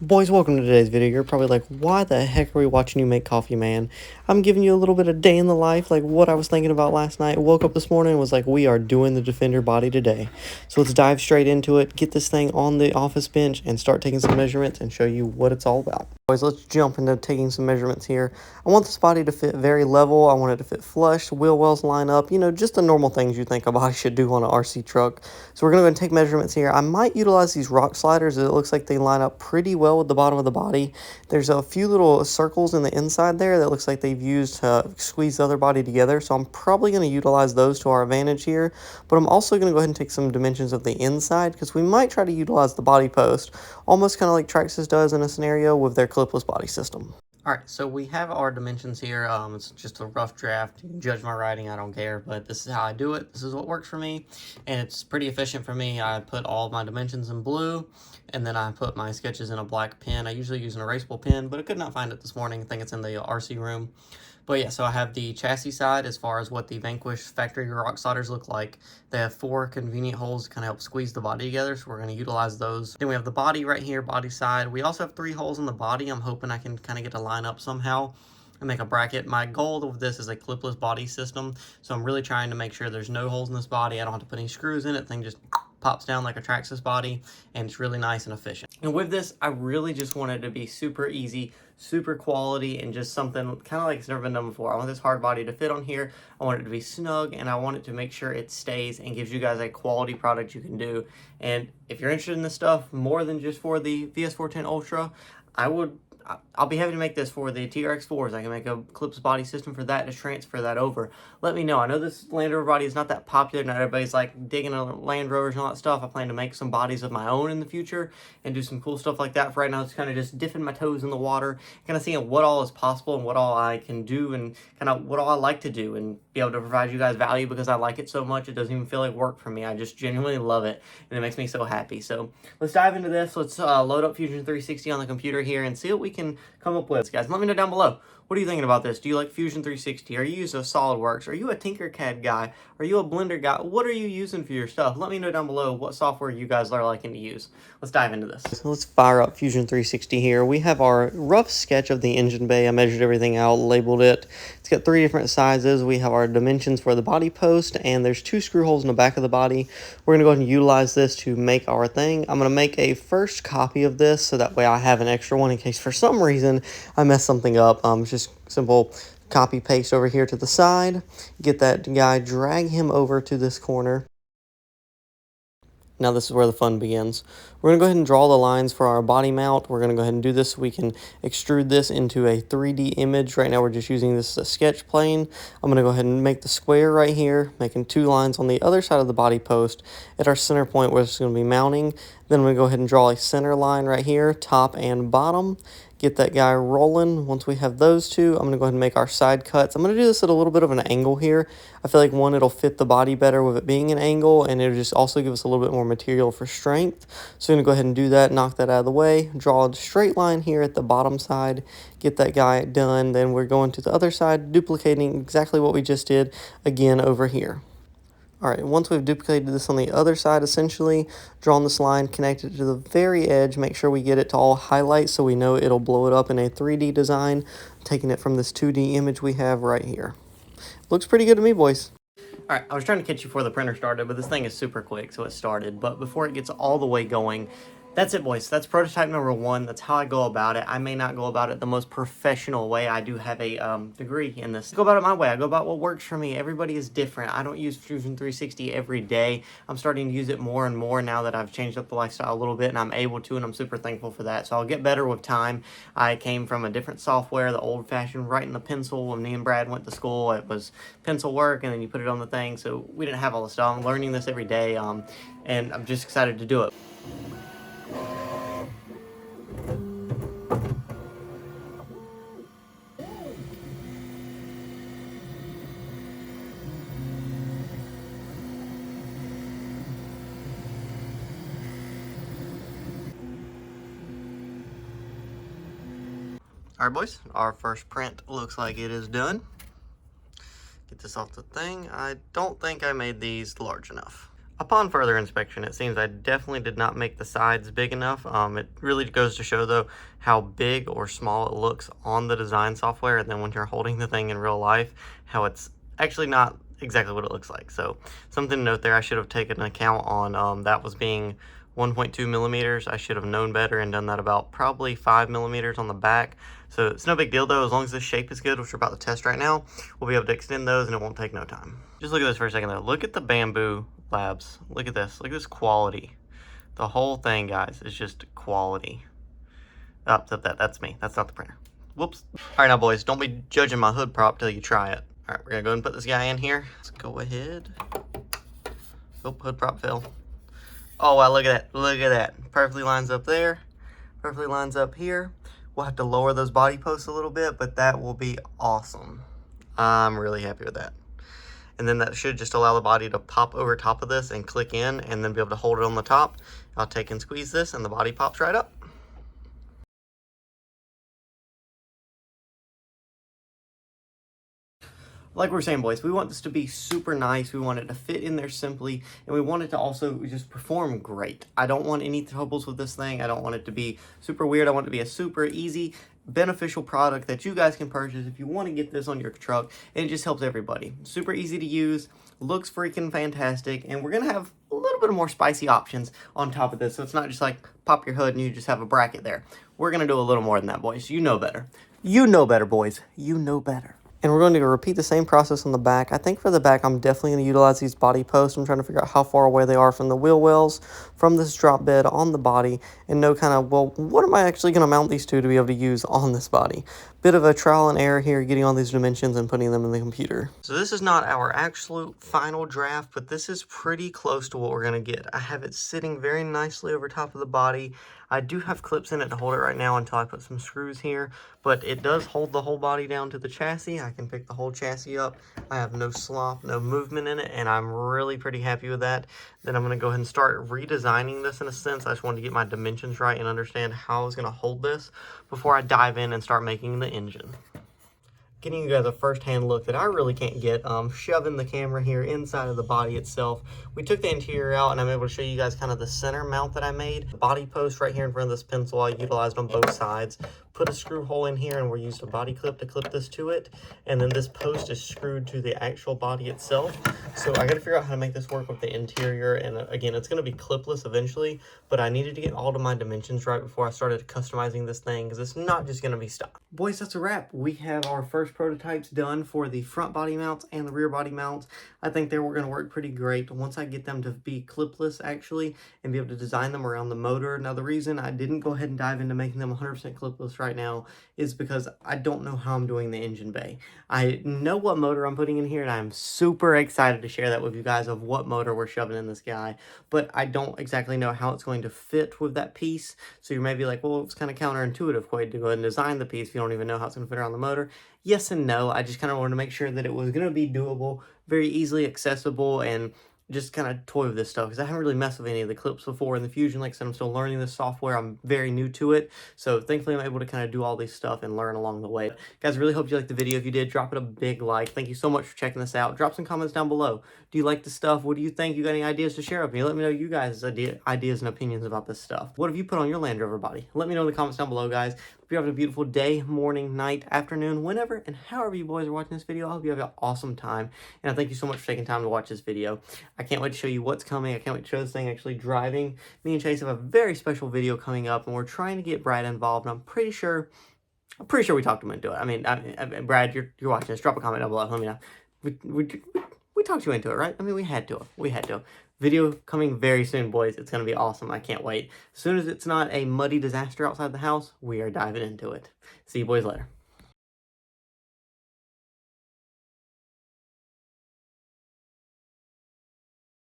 Boys, welcome to today's video. You're probably like, why the heck are we watching you make coffee, man? I'm giving you a little bit of day in the life, like what I was thinking about last night. Woke up this morning and was like, we are doing the Defender body today. So let's dive straight into it, get this thing on the office bench, and start taking some measurements and show you what it's all about. Boys, let's jump into taking some measurements here. I want this body to fit very level. I want it to fit flush, wheel wells line up, just the normal things you think a body should do on an RC truck. So we're going to go and take measurements here. I might utilize these rock sliders. It looks like they line up pretty well with the bottom of the body. There's a few little circles in the inside there that looks like they've used to squeeze the other body together. So I'm probably going to utilize those to our advantage here. But I'm also going to go ahead and take some dimensions of the inside because we might try to utilize the body post, almost kind of like Traxxas does in a scenario with their clipless body system. Alright, so we have our dimensions here. It's just a rough draft. You can judge my writing, I don't care, but this is how I do it. This is what works for me, and it's pretty efficient for me. I put all of my dimensions in blue, and then I put my sketches in a black pen. I usually use an erasable pen, but I could not find it this morning. I think it's in the RC room. But yeah, so I have the chassis side as far as what the Vanquish factory rock sliders look like. They have 4 convenient holes to kind of help squeeze the body together, so we're going to utilize those. Then we have the body right here, body side. We also have 3 holes in the body. I'm hoping I can kind of get to line up somehow and make a bracket. My goal with this is a clipless body system, so I'm really trying to make sure there's no holes in this body. I don't have to put any screws in it. The thing just pops down like a Traxxas body, and it's really nice and efficient. And with this, I really just want it to be super easy, super quality, and just something kind of like it's never been done before. I want this hard body to fit on here. I want it to be snug, and I want it to make sure it stays and gives you guys a quality product you can do. And if you're interested in this stuff more than just for the VS410 Ultra, I'll be happy to make this for the TRX4s. I can make a clips body system for that to transfer that over. Let me know. I know this Land Rover body is not that popular. Not everybody's like digging on Land Rovers and all that stuff. I plan to make some bodies of my own in the future and do some cool stuff like that. For right now, it's kind of just dipping my toes in the water, kind of seeing what all is possible and what all I can do and kind of what all I like to do and be able to provide you guys value because I like it so much. It doesn't even feel like work for me. I just genuinely love it, and it makes me so happy. So let's dive into this. Let's load up Fusion 360 on the computer here and see what we can come up with, guys. Let me know down below. What are you thinking about this? Do you like Fusion 360? Are you using SolidWorks? Are you a Tinkercad guy? Are you a Blender guy? What are you using for your stuff? Let me know down below what software you guys are liking to use. Let's dive into this. So let's fire up Fusion 360 here. We have our rough sketch of the engine bay. I measured everything out, labeled it. It's got 3 different sizes. We have our dimensions for the body post, and there's 2 screw holes in the back of the body. We're going to go ahead and utilize this to make our thing. I'm going to make a first copy of this so that way I have an extra one in case for some reason I mess something up. It's just simple copy paste over here to the side. Get that guy, drag him over to this corner. Now this is where the fun begins. We're going to go ahead and draw the lines for our body mount. We're going to go ahead and do this so we can extrude this into a 3D image. Right now we're just using this as a sketch plane. I'm going to go ahead and make the square right here, making 2 lines on the other side of the body post at our center point where it's going to be mounting. Then I'm going to go ahead and draw a center line right here, top and bottom. Get that guy rolling. Once we have those 2, I'm going to go ahead and make our side cuts. I'm going to do this at a little bit of an angle here. I feel like, one, it'll fit the body better with it being an angle, and it'll just also give us a little bit more material for strength. So I'm going to go ahead and do that, knock that out of the way, draw a straight line here at the bottom side, get that guy done. Then we're going to the other side, duplicating exactly what we just did again over here. Alright, once we've duplicated this on the other side, essentially, drawing this line, connect it to the very edge, make sure we get it to all highlight so we know it'll blow it up in a 3D design, taking it from this 2D image we have right here. Looks pretty good to me, boys. Alright, I was trying to catch you before the printer started, but this thing is super quick, so it started. But before it gets all the way going, that's it, boys. That's prototype number 1. That's how I go about it. I may not go about it the most professional way. I do have a degree in this. I go about it my way. I go about what works for me. Everybody is different. I don't use Fusion 360 every day. I'm starting to use it more and more now that I've changed up the lifestyle a little bit, and I'm able to, and I'm super thankful for that. So I'll get better with time. I came from a different software, the old-fashioned writing the pencil. When me and Brad went to school, it was pencil work, and then you put it on the thing. So we didn't have all this stuff. I'm learning this every day, and I'm just excited to do it. Alright, boys, our first print looks like it is done. Get this off the thing. I don't think I made these large enough. Upon further inspection, it seems I definitely did not make the sides big enough. It really goes to show, though, how big or small it looks on the design software, and then when you're holding the thing in real life, how it's actually not exactly what it looks like. So something to note there, I should have taken account on that was being 1.2 millimeters. I should have known better and done that about probably 5 millimeters on the back. So it's no big deal, though. As long as the shape is good, which we're about to test right now, we'll be able to extend those and it won't take no time. Just look at this for a second, though. Look at the bamboo labs. Look at this. Look at this quality. The whole thing, guys, is just quality. Oh, that's me. That's not the printer. Whoops. All right, now, boys, don't be judging my hood prop till you try it. All right, we're going to go and put this guy in here. Let's go ahead. Oh, hood prop fell. Oh, wow, look at that. Look at that. Perfectly lines up there. Perfectly lines up here. We'll have to lower those body posts a little bit, but that will be awesome. I'm really happy with that. And then that should just allow the body to pop over top of this and click in and then be able to hold it on the top. I'll take and squeeze this and the body pops right up. Like we were saying, boys, we want this to be super nice. We want it to fit in there simply, and we want it to also just perform great. I don't want any troubles with this thing. I don't want it to be super weird. I want it to be a super easy, beneficial product that you guys can purchase if you want to get this on your truck, and it just helps everybody. Super easy to use, looks freaking fantastic, and we're going to have a little bit more spicy options on top of this, so it's not just like pop your hood and you just have a bracket there. We're going to do a little more than that, boys. You know better. You know better, boys. You know better. And we're going to repeat the same process on the back. I think for the back, I'm definitely going to utilize these body posts. I'm trying to figure out how far away they are from the wheel wells, from this drop bed on the body, and know kind of, well, what am I actually going to mount these to be able to use on this body? Bit of a trial and error here, getting all these dimensions and putting them in the computer. So this is not our absolute final draft, but this is pretty close to what we're going to get. I have it sitting very nicely over top of the body. I do have clips in it to hold it right now until I put some screws here, but it does hold the whole body down to the chassis. I can pick the whole chassis up. I have no slop, no movement in it, and I'm really pretty happy with that. Then I'm going to go ahead and start redesigning this in a sense. I just wanted to get my dimensions right and understand how I was going to hold this before I dive in and start making the engine. Getting you guys a first-hand look that I really can't get, shoving the camera here inside of the body itself. We took the interior out, and I'm able to show you guys kind of the center mount that I made. The body post right here in front of this pencil I utilized on both sides. Put a screw hole in here, and we used a body clip to clip this to it. And then this post is screwed to the actual body itself. So I got to figure out how to make this work with the interior. And again, it's going to be clipless eventually, but I needed to get all of my dimensions right before I started customizing this thing, because it's not just going to be stock. Boys, that's a wrap. We have our first prototypes done for the front body mounts and the rear body mounts. I think they were going to work pretty great once I get them to be clipless actually and be able to design them around the motor. Now the reason I didn't go ahead and dive into making them 100% clipless right now is because I don't know how I'm doing the engine bay. I know what motor I'm putting in here, and I'm super excited to share that with you guys of what motor we're shoving in this guy, but I don't exactly know how it's going to fit with that piece. So you may be like, well, it's kind of counterintuitive, Quade, to go ahead and design the piece if you don't even know how it's going to fit around the motor. Yes and no. I just kind of wanted to make sure that it was going to be doable, very easily accessible, and just kind of toy with this stuff, because I haven't really messed with any of the clips before in the Fusion. Like I said, I'm still learning this software. I'm very new to it, so thankfully I'm able to kind of do all this stuff and learn along the way. Guys, really hope you liked the video. If you did, drop it a big like. Thank you so much for checking this out. Drop some comments down below. Do you like the stuff? What do you think? You got any ideas to share with me? Let me know you guys' ideas and opinions about this stuff. What have you put on your Land Rover body? Let me know in the comments down below, guys. Hope you're having a beautiful day, morning, night, afternoon, whenever and however you boys are watching this video. I hope you have an awesome time, and I thank you so much for taking time to watch this video. I can't wait to show you what's coming. I can't wait to show this thing actually driving. Me and Chase have a very special video coming up, and we're trying to get Brad involved, and I'm pretty sure we talked him into it. I mean, Brad, you're watching this. Drop a comment down below. Let me know. We talked you into it, right? I mean, we had to. Video coming very soon, boys. It's going to be awesome. I can't wait. As soon as it's not a muddy disaster outside the house, we are diving into it. See you boys later.